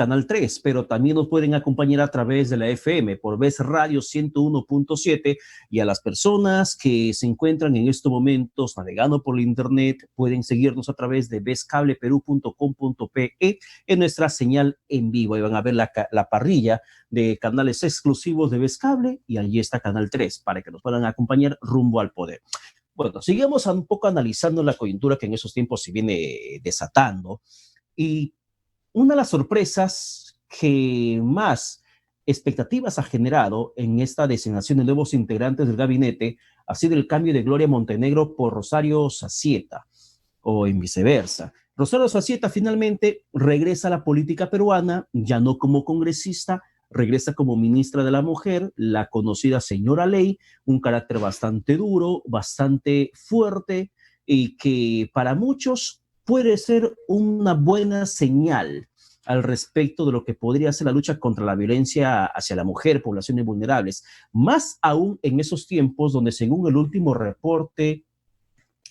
Canal 3, pero también nos pueden acompañar a través de la FM por Ves Radio 101.7, y a las personas que se encuentran en estos momentos navegando por el internet pueden seguirnos a través de vescableperú.com.pe en nuestra señal en vivo. Ahí van a ver la parrilla de canales exclusivos de Vescable, y allí está Canal 3 para que nos puedan acompañar rumbo al poder. Bueno, sigamos un poco analizando la coyuntura que en esos tiempos se viene desatando, y una de las sorpresas que más expectativas ha generado en esta designación de nuevos integrantes del gabinete ha sido el cambio de Gloria Montenegro por Rosario Zazieta, o en viceversa. Rosario Zazieta finalmente regresa a la política peruana, ya no como congresista, regresa como ministra de la Mujer, la conocida señora Ley, un carácter bastante duro, bastante fuerte, y que para muchos puede ser una buena señal al respecto de lo que podría ser la lucha contra la violencia hacia la mujer, poblaciones vulnerables, más aún en esos tiempos donde, según el último reporte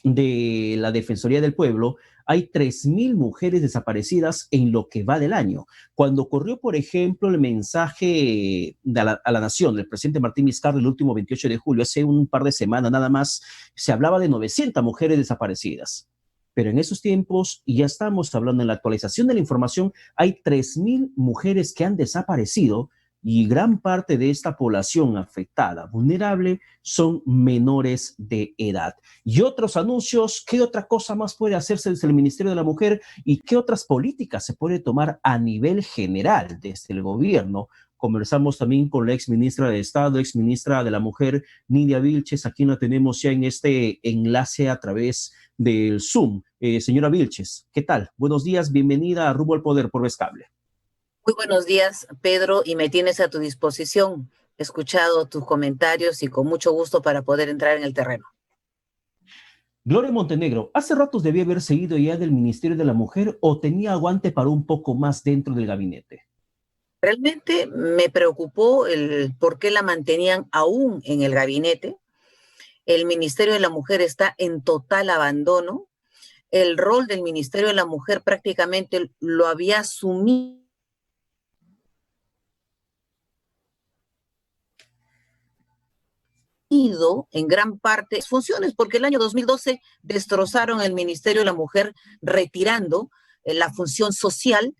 de la Defensoría del Pueblo, hay 3,000 mujeres desaparecidas en lo que va del año. Cuando ocurrió, por ejemplo, el mensaje a la Nación del presidente Martín Vizcarra el último 28 de julio, hace un par de semanas nada más, se hablaba de 900 mujeres desaparecidas. Pero en esos tiempos, y ya estamos hablando en la actualización de la información, hay 3,000 mujeres que han desaparecido, y gran parte de esta población afectada, vulnerable, son menores de edad. Y otros anuncios, ¿qué otra cosa más puede hacerse desde el Ministerio de la Mujer y qué otras políticas se puede tomar a nivel general desde el gobierno? Conversamos también con la exministra de Estado, exministra de la Mujer, Nidia Vilches. Aquí la tenemos ya en este enlace a través del Zoom. Señora Vilches, ¿qué tal? Buenos días, bienvenida a Rumbo al Poder por Vescable. Muy buenos días, Pedro, y me tienes a tu disposición. He escuchado tus comentarios y con mucho gusto para poder entrar en el terreno. Gloria Montenegro, ¿hace ratos debía haber seguido ya del Ministerio de la Mujer o tenía aguante para un poco más dentro del gabinete? Realmente me preocupó el por qué la mantenían aún en el gabinete. El Ministerio de la Mujer está en total abandono. El rol del Ministerio de la Mujer prácticamente lo había asumido en gran parte sus funciones, porque el año 2012 destrozaron el Ministerio de la Mujer retirando la función social,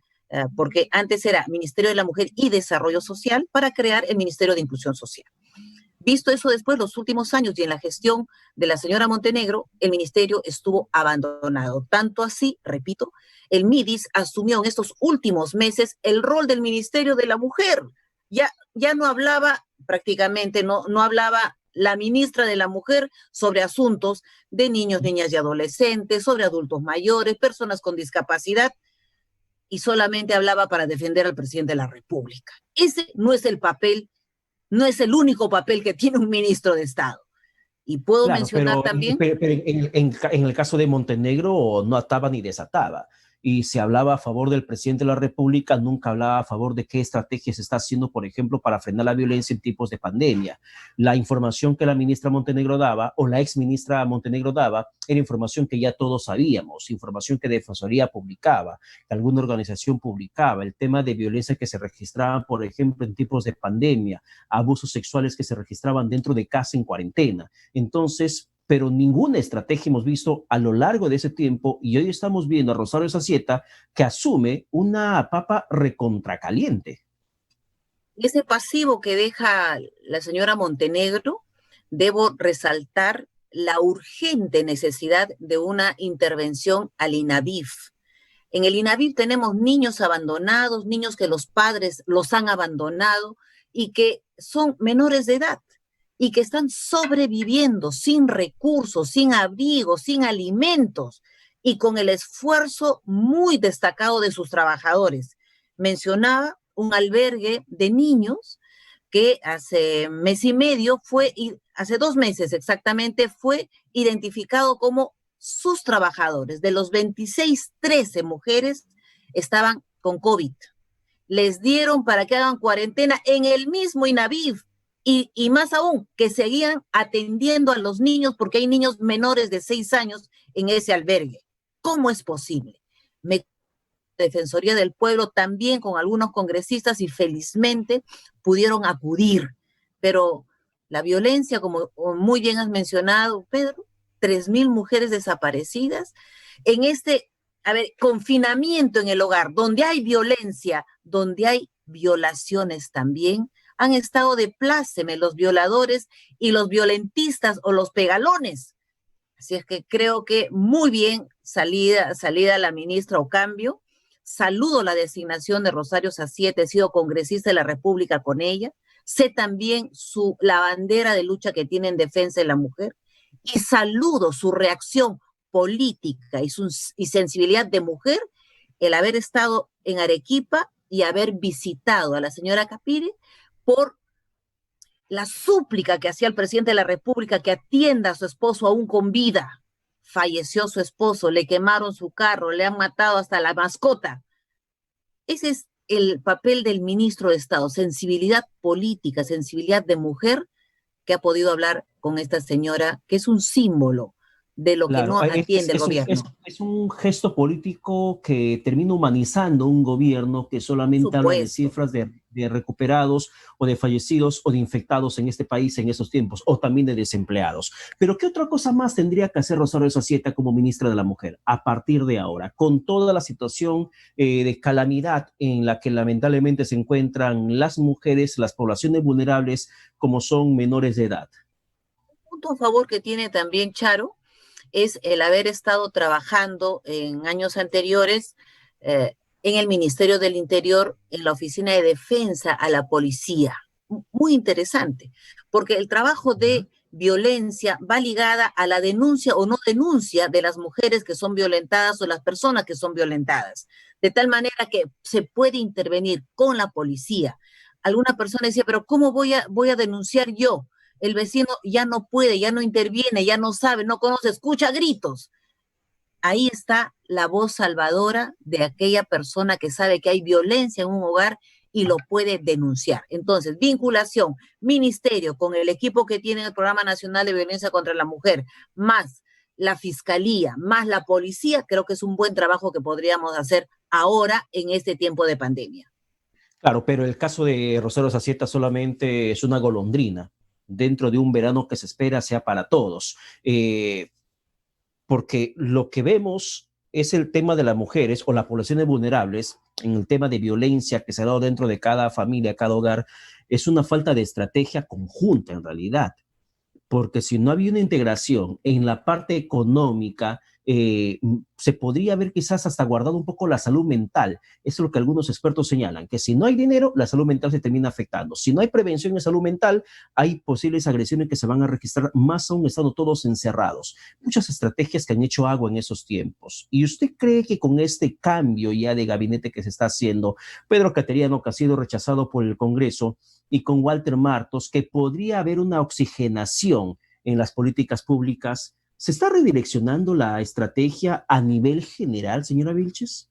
porque antes era Ministerio de la Mujer y Desarrollo Social, para crear el Ministerio de Inclusión Social. Visto eso después, los últimos años y en la gestión de la señora Montenegro, el ministerio estuvo abandonado. Tanto así, repito, el MIDIS asumió en estos últimos meses el rol del Ministerio de la Mujer. Ya no hablaba prácticamente, no hablaba la ministra de la Mujer sobre asuntos de niños, niñas y adolescentes, sobre adultos mayores, personas con discapacidad, y solamente hablaba para defender al presidente de la República. Ese no es el papel, no es el único papel que tiene un ministro de Estado. Y puedo mencionar también... Pero en el caso de Montenegro no ataba ni desataba. Y se hablaba a favor del presidente de la República, nunca hablaba a favor de qué estrategia se está haciendo, por ejemplo, para frenar la violencia en tiempos de pandemia. La información que la ministra Montenegro daba, o la ex ministra Montenegro daba, era información que ya todos sabíamos, información que Defensoría publicaba, que alguna organización publicaba, el tema de violencia que se registraban, por ejemplo, en tiempos de pandemia, abusos sexuales que se registraban dentro de casa en cuarentena. Entonces, pero ninguna estrategia hemos visto a lo largo de ese tiempo, y hoy estamos viendo a Rosario Zazieta que asume una papa recontracaliente. Ese pasivo que deja la señora Montenegro, debo resaltar la urgente necesidad de una intervención al INAVIF. En el INAVIF tenemos niños abandonados, niños que los padres los han abandonado y que son menores de edad y que están sobreviviendo sin recursos, sin abrigo, sin alimentos y con el esfuerzo muy destacado de sus trabajadores. Mencionaba un albergue de niños que hace mes y medio hace 2 meses exactamente, fue identificado como sus trabajadores. De los 26, 13 mujeres estaban con COVID. Les dieron para que hagan cuarentena en el mismo INAVIF. Y más aún, que seguían atendiendo a los niños, porque hay niños menores de 6 años en ese albergue. ¿Cómo es posible? Me Defensoría del Pueblo, también con algunos congresistas y felizmente pudieron acudir. Pero la violencia, como muy bien has mencionado, Pedro, 3.000 mujeres desaparecidas en este, a ver, confinamiento en el hogar, donde hay violencia, donde hay violaciones también, han estado de pláceme los violadores y los violentistas o los pegalones. Así es que creo que muy bien salida la ministra Ocambio. Saludo la designación de Rosario Saciete, he sido congresista de la República con ella. Sé también la bandera de lucha que tiene en defensa de la mujer y saludo su reacción política y sensibilidad de mujer, el haber estado en Arequipa y haber visitado a la señora Capire por la súplica que hacía el presidente de la República que atienda a su esposo aún con vida. Falleció su esposo, le quemaron su carro, le han matado hasta la mascota. Ese es el papel del ministro de Estado, sensibilidad política, sensibilidad de mujer, que ha podido hablar con esta señora, que es un símbolo de lo que Claro, no atiende el gobierno. es un gesto político que termina humanizando un gobierno que solamente habla de cifras de recuperados o de fallecidos o de infectados en este país en esos tiempos, o también de desempleados. Pero ¿qué otra cosa más tendría que hacer Rosario Sacieta como ministra de la Mujer a partir de ahora, con toda la situación de calamidad en la que lamentablemente se encuentran las mujeres, las poblaciones vulnerables, como son menores de edad? Un punto a favor que tiene también Charo es el haber estado trabajando en años anteriores en el Ministerio del Interior, en la Oficina de Defensa a la Policía. Muy interesante, porque el trabajo de violencia va ligada a la denuncia o no denuncia de las mujeres que son violentadas o las personas que son violentadas, de tal manera que se puede intervenir con la policía. Alguna persona decía, pero ¿cómo voy a denunciar yo? El vecino ya no puede, ya no interviene, ya no sabe, no conoce, escucha gritos. Ahí está la voz salvadora de aquella persona que sabe que hay violencia en un hogar y lo puede denunciar. Entonces, vinculación, ministerio con el equipo que tiene el Programa Nacional de Violencia contra la Mujer, más la fiscalía, más la policía, creo que es un buen trabajo que podríamos hacer ahora en este tiempo de pandemia. Claro, pero el caso de Rosario Sacieta solamente es una golondrina dentro de un verano que se espera sea para todos. Porque lo que vemos es el tema de las mujeres o las poblaciones vulnerables en el tema de violencia que se ha dado dentro de cada familia, cada hogar, es una falta de estrategia conjunta en realidad. Porque si no había una integración en la parte económica, se podría haber quizás hasta guardado un poco la salud mental. Eso es lo que algunos expertos señalan, que si no hay dinero, la salud mental se termina afectando. Si no hay prevención en salud mental, hay posibles agresiones que se van a registrar, más aún estando todos encerrados. Muchas estrategias que han hecho agua en esos tiempos. ¿Y usted cree que con este cambio ya de gabinete que se está haciendo, Pedro Cateriano, que ha sido rechazado por el Congreso, y con Walter Martos, que podría haber una oxigenación en las políticas públicas? ¿Se está redireccionando la estrategia a nivel general, señora Vilches?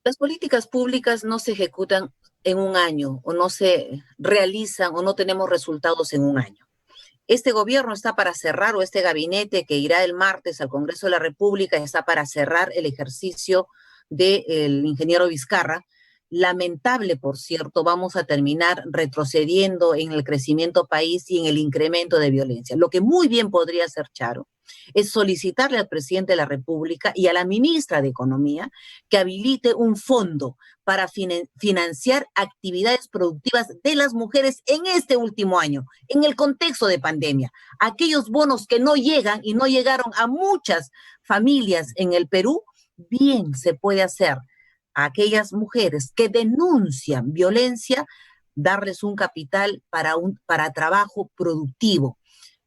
Las políticas públicas no se ejecutan en un año o no se realizan o no tenemos resultados en un año. Este gobierno está para cerrar, o este gabinete que irá el martes al Congreso de la República está para cerrar el ejercicio del ingeniero Vizcarra. Lamentable, por cierto, vamos a terminar retrocediendo en el crecimiento país y en el incremento de violencia. Lo que muy bien podría hacer Charo es solicitarle al presidente de la República y a la ministra de Economía que habilite un fondo para financiar actividades productivas de las mujeres en este último año, en el contexto de pandemia. Aquellos bonos que no llegan y no llegaron a muchas familias en el Perú, bien se puede hacer a aquellas mujeres que denuncian violencia, darles un capital para trabajo productivo.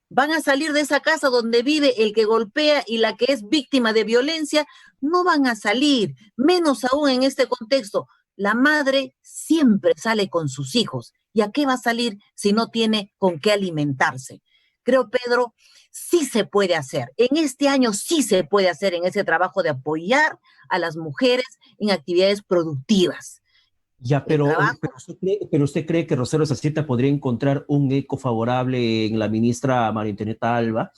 Van a salir de esa casa donde vive el que golpea y la que es víctima de violencia, no van a salir, menos aún en este contexto. La madre siempre sale con sus hijos. ¿Y a qué va a salir si no tiene con qué alimentarse? Creo, Pedro, sí se puede hacer. En este año sí se puede hacer en ese trabajo de apoyar a las mujeres en actividades productivas. Ya, El trabajo. pero usted cree que Rosario Saceta podría encontrar un eco favorable en la ministra María Antonieta Alba,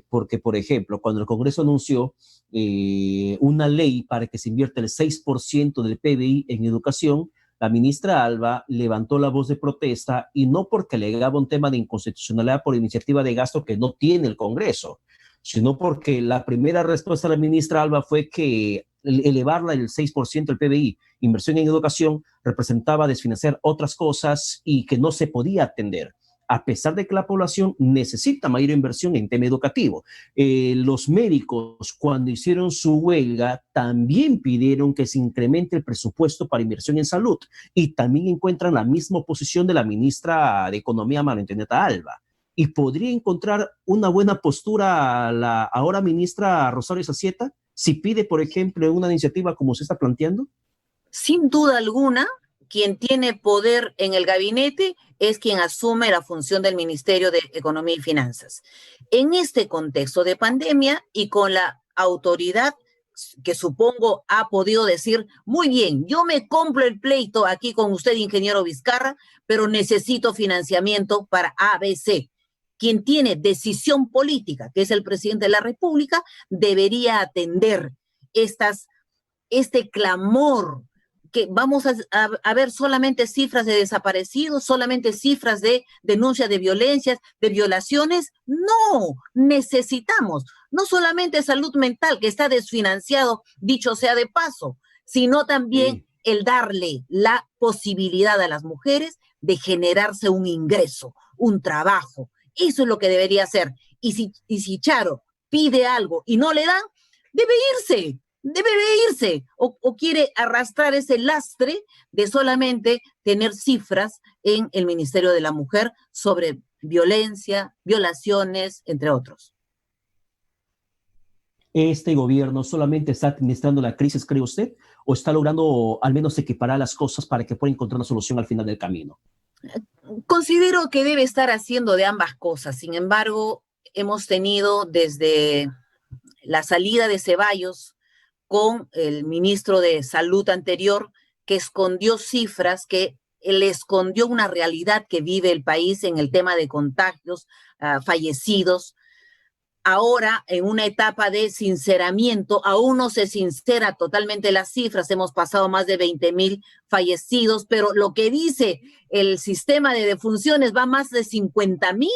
porque, por ejemplo, cuando el Congreso anunció una ley para que se invierta el 6% del PBI en educación, la ministra Alba levantó la voz de protesta y no porque alegaba un tema de inconstitucionalidad por iniciativa de gasto que no tiene el Congreso, sino porque la primera respuesta de la ministra Alba fue que elevarla el 6% del PBI, inversión en educación, representaba desfinanciar otras cosas y que no se podía atender, a pesar de que la población necesita mayor inversión en tema educativo. Los médicos, cuando hicieron su huelga, también pidieron que se incremente el presupuesto para inversión en salud y también encuentran la misma posición de la ministra de Economía, María Antonieta Alba. Y podría encontrar una buena postura a la ahora ministra Rosario Saceta si pide, por ejemplo, una iniciativa como se está planteando. Sin duda alguna, quien tiene poder en el gabinete es quien asume la función del Ministerio de Economía y Finanzas. En este contexto de pandemia y con la autoridad que supongo ha podido decir, muy bien, yo me compro el pleito aquí con usted, ingeniero Vizcarra, pero necesito financiamiento para ABC. Quien tiene decisión política, que es el presidente de la República, debería atender estas, este clamor que vamos a ver solamente cifras de desaparecidos, solamente cifras de denuncias de violencias, de violaciones. No, necesitamos no solamente salud mental, que está desfinanciado, dicho sea de paso, sino también Sí. el darle la posibilidad a las mujeres de generarse un ingreso, un trabajo. Eso es lo que debería hacer. Y si Charo pide algo y no le dan, debe irse, debe de irse o quiere arrastrar ese lastre de solamente tener cifras en el Ministerio de la Mujer sobre violencia, violaciones, entre otros. ¿Este gobierno solamente está administrando la crisis, cree usted, o está logrando al menos equiparar las cosas para que pueda encontrar una solución al final del camino? Considero que debe estar haciendo de ambas cosas. Sin embargo, hemos tenido desde la salida de Ceballos con el ministro de Salud anterior, que escondió cifras, que le escondió una realidad que vive el país en el tema de contagios, fallecidos. Ahora, en una etapa de sinceramiento, aún no se sincera totalmente las cifras, hemos pasado más de 20,000 fallecidos, pero lo que dice el sistema de defunciones va más de 50,000.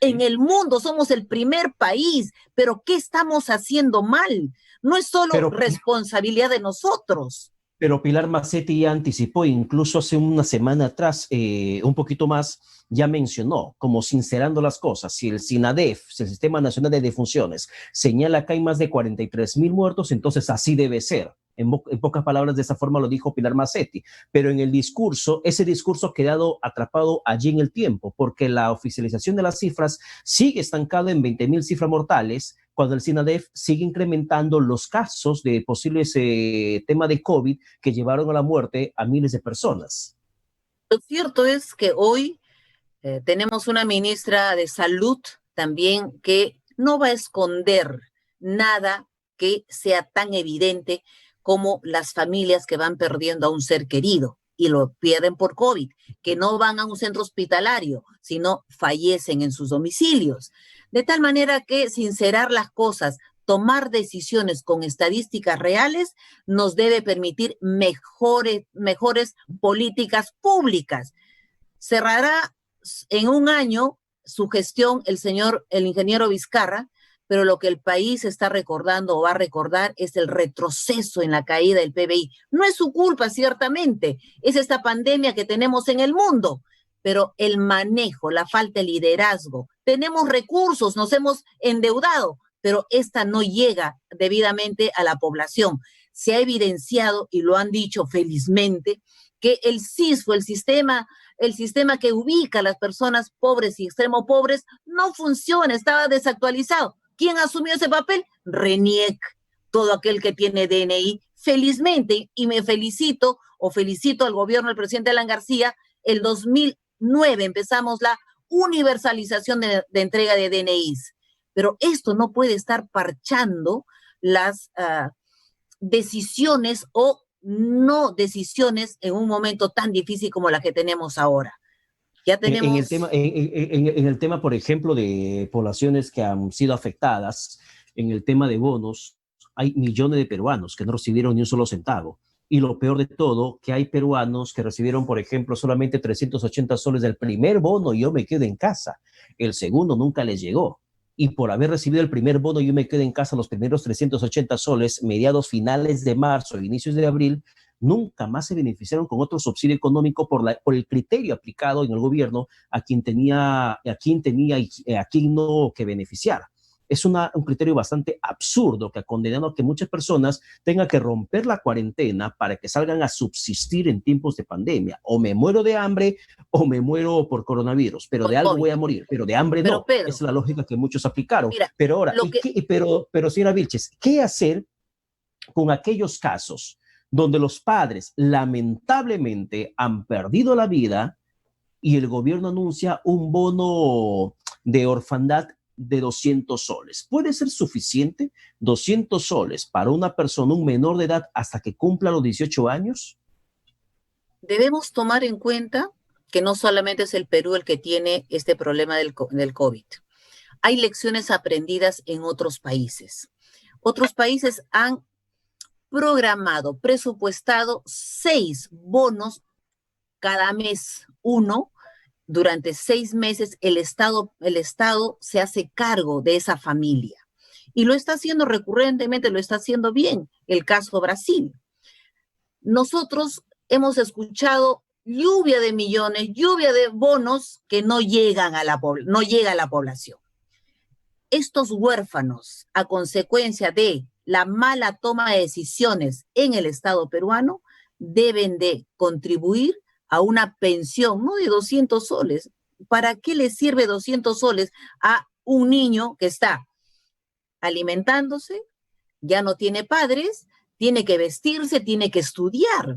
En Sí. el mundo somos el primer país, pero ¿qué estamos haciendo mal? No es solo Pero responsabilidad de nosotros. Pero Pilar Macetti ya anticipó, incluso hace una semana atrás, un poquito más, ya mencionó, como sincerando las cosas, si el SINADEF, si el Sistema Nacional de Defunciones, señala que hay más de 43,000 muertos, entonces así debe ser. En pocas palabras, de esa forma lo dijo Pilar Macetti. Pero en el discurso, ese discurso ha quedado atrapado allí en el tiempo, porque la oficialización de las cifras sigue estancado en 20,000 cifras mortales, cuando el SINADEF sigue incrementando los casos de posibles tema de COVID que llevaron a la muerte a miles de personas. Lo cierto es que hoy tenemos una ministra de Salud también que no va a esconder nada que sea tan evidente como las familias que van perdiendo a un ser querido y lo pierden por COVID, que no van a un centro hospitalario, sino fallecen en sus domicilios. De tal manera que sincerar las cosas, tomar decisiones con estadísticas reales, nos debe permitir mejores políticas públicas. Cerrará en un año su gestión el ingeniero Vizcarra, pero lo que el país está recordando o va a recordar es el retroceso en la caída del PBI. No es su culpa, ciertamente, es esta pandemia que tenemos en el mundo, pero el manejo, la falta de liderazgo, tenemos recursos, nos hemos endeudado, pero esta no llega debidamente a la población. Se ha evidenciado, y lo han dicho felizmente, que el CISFO, el sistema que ubica a las personas pobres y extremo pobres, no funciona, estaba desactualizado. ¿Quién asumió ese papel? RENIEC, todo aquel que tiene DNI, felizmente, y me felicito, o felicito al gobierno del presidente Alan García, el 2009 empezamos la universalización de entrega de DNIs. Pero esto no puede estar parchando las decisiones o no decisiones en un momento tan difícil como la que tenemos ahora. Ya En el tenemos... tema, en el tema, por ejemplo, de poblaciones que han sido afectadas, en el tema de bonos, hay millones de peruanos que no recibieron ni un solo centavo. Y lo peor de todo, que hay peruanos que recibieron, por ejemplo, solamente 380 soles del primer bono, y yo me quedo en casa. El segundo nunca les llegó. Y por haber recibido el primer bono, yo me quedo en casa los primeros 380 soles, mediados finales de marzo, inicios de abril, nunca más se beneficiaron con otro subsidio económico por el criterio aplicado en el gobierno a quien tenía y a quien no que beneficiar. Es un criterio bastante absurdo que ha condenado a que muchas personas tengan que romper la cuarentena para que salgan a subsistir en tiempos de pandemia. O me muero de hambre o me muero por coronavirus, pero por de algo COVID. voy a morir, pero de hambre Pero no. Pedro, Esa es la lógica que muchos aplicaron. mira, Pero ahora, lo que... pero señora Vilches, ¿qué hacer con aquellos casos donde los padres lamentablemente han perdido la vida y el gobierno anuncia un bono de orfandad de 200 soles? ¿Puede ser suficiente 200 soles para una persona, un menor de edad, hasta que cumpla los 18 años? Debemos tomar en cuenta que no solamente es el Perú el que tiene este problema del COVID. Hay lecciones aprendidas en otros países. Otros países han programado, presupuestado 6 bonos cada mes, uno. Durante 6 meses el Estado se hace cargo de esa familia. Y lo está haciendo recurrentemente, lo está haciendo bien. El caso Brasil. Nosotros hemos escuchado lluvia de millones, lluvia de bonos que no llegan a no llega a la población. Estos huérfanos, a consecuencia de la mala toma de decisiones en el Estado peruano, deben de contribuir a una pensión, no de 200 soles. ¿Para qué le sirve 200 soles a un niño que está alimentándose, ya no tiene padres, tiene que vestirse, tiene que estudiar?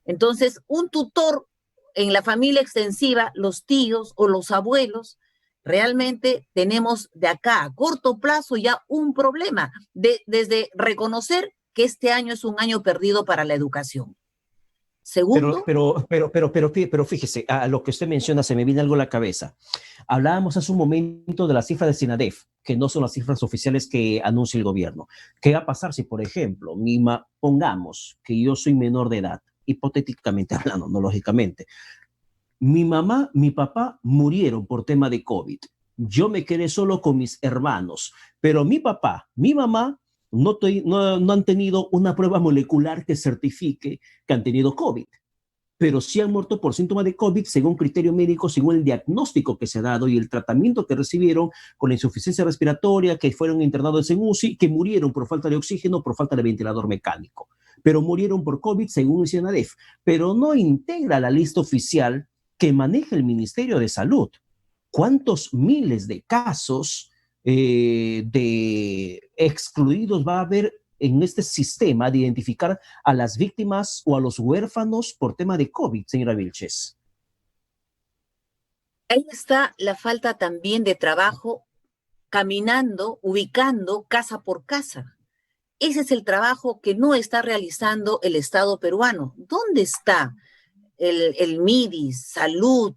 Entonces, un tutor en la familia extensiva, los tíos o los abuelos, realmente tenemos de acá a corto plazo ya un problema, desde reconocer que este año es un año perdido para la educación. Segundo, pero fíjese, a lo que usted menciona se me viene algo a la cabeza. Hablábamos hace un momento de la cifra de SINADEF, que no son las cifras oficiales que anuncia el gobierno. ¿Qué va a pasar si, por ejemplo, pongamos que yo soy menor de edad, hipotéticamente hablando, no lógicamente, mi mamá, mi papá murieron por tema de COVID. Yo me quedé solo con mis hermanos, pero mi papá, mi mamá no han tenido una prueba molecular que certifique que han tenido COVID, pero sí han muerto por síntomas de COVID según criterio médico, según el diagnóstico que se ha dado y el tratamiento que recibieron con la insuficiencia respiratoria, que fueron internados en UCI, que murieron por falta de oxígeno, por falta de ventilador mecánico, pero murieron por COVID según el SINADEF, pero no integra la lista oficial que maneja el Ministerio de Salud. ¿Cuántos miles de casos de excluidos va a haber en este sistema de identificar a las víctimas o a los huérfanos por tema de COVID, señora Vilches? Ahí está la falta también de trabajo, caminando, ubicando casa por casa. Ese es el trabajo que no está realizando el Estado peruano. ¿Dónde está el MIDIS, salud,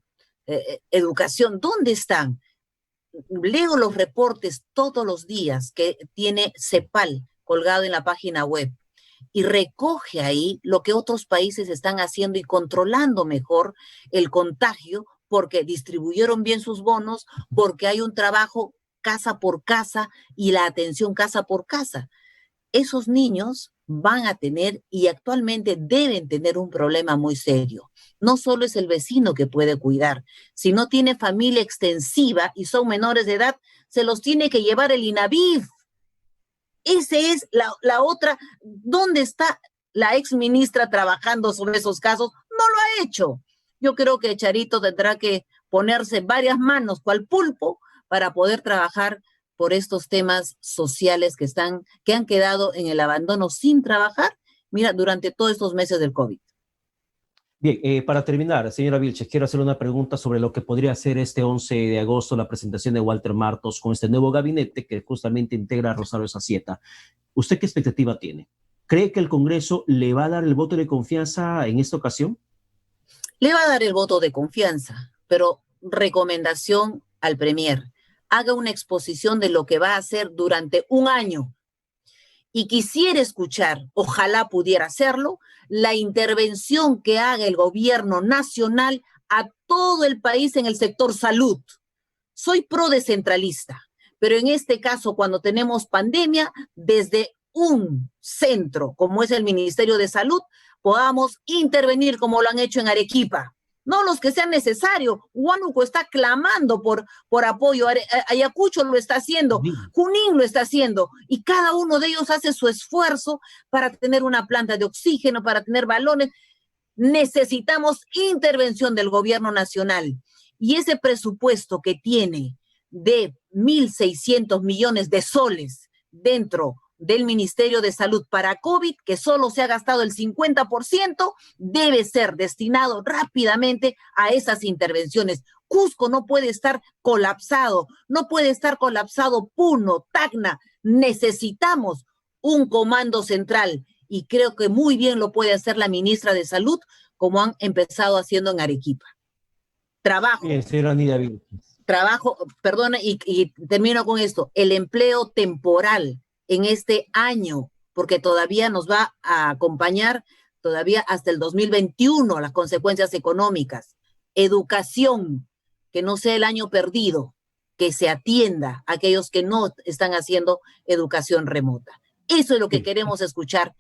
educación? ¿Dónde están? Leo los reportes todos los días que tiene CEPAL colgado en la página web y recoge ahí lo que otros países están haciendo y controlando mejor el contagio porque distribuyeron bien sus bonos, porque hay un trabajo casa por casa y la atención casa por casa. Esos niños van a tener y actualmente deben tener un problema muy serio. No solo es el vecino que puede cuidar, si no tiene familia extensiva y son menores de edad, se los tiene que llevar el INAVIF. Esa es la otra. ¿Dónde está la ex ministra trabajando sobre esos casos? No lo ha hecho. Yo creo que Charito tendrá que ponerse varias manos cual pulpo para poder trabajar por estos temas sociales que han quedado en el abandono sin trabajar, mira, durante todos estos meses del COVID. Bien, para terminar, señora Vilches, quiero hacer una pregunta sobre lo que podría ser este 11 de agosto la presentación de Walter Martos con este nuevo gabinete que justamente integra a Rosario Zacieta. ¿Usted qué expectativa tiene? ¿Cree que el Congreso le va a dar el voto de confianza en esta ocasión? Le va a dar el voto de confianza, pero recomendación al Premier, haga una exposición de lo que va a hacer durante un año. Y quisiera escuchar, ojalá pudiera hacerlo, la intervención que haga el gobierno nacional a todo el país en el sector salud. Soy pro descentralista, pero en este caso, cuando tenemos pandemia, desde un centro como es el Ministerio de Salud, podamos intervenir como lo han hecho en Arequipa. No los que sean necesarios. Huánuco está clamando por apoyo, Ayacucho lo está haciendo, Junín lo está haciendo, y cada uno de ellos hace su esfuerzo para tener una planta de oxígeno, para tener balones. Necesitamos intervención del gobierno nacional. Y ese presupuesto que tiene de 1.600 millones de soles dentro del Ministerio de Salud para COVID, que solo se ha gastado el 50%, debe ser destinado rápidamente a esas intervenciones. Cusco no puede estar colapsado, no puede estar colapsado Puno, Tacna. Necesitamos un comando central y creo que muy bien lo puede hacer la ministra de Salud, como han empezado haciendo en Arequipa. Trabajo. Bien, señora Nidia Vilches. Trabajo, perdona, y termino con esto, el empleo temporal en este año, porque todavía nos va a acompañar todavía hasta el 2021 las consecuencias económicas. Educación, que no sea el año perdido, que se atienda a aquellos que no están haciendo educación remota. Eso es lo que queremos escuchar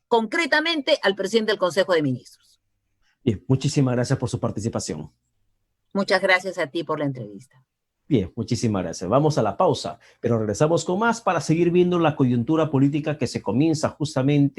concretamente al presidente del Consejo de Ministros. Bien, muchísimas gracias por su participación. Muchas gracias a ti por la entrevista. Bien, muchísimas gracias. Vamos a la pausa, pero regresamos con más para seguir viendo la coyuntura política que se comienza justamente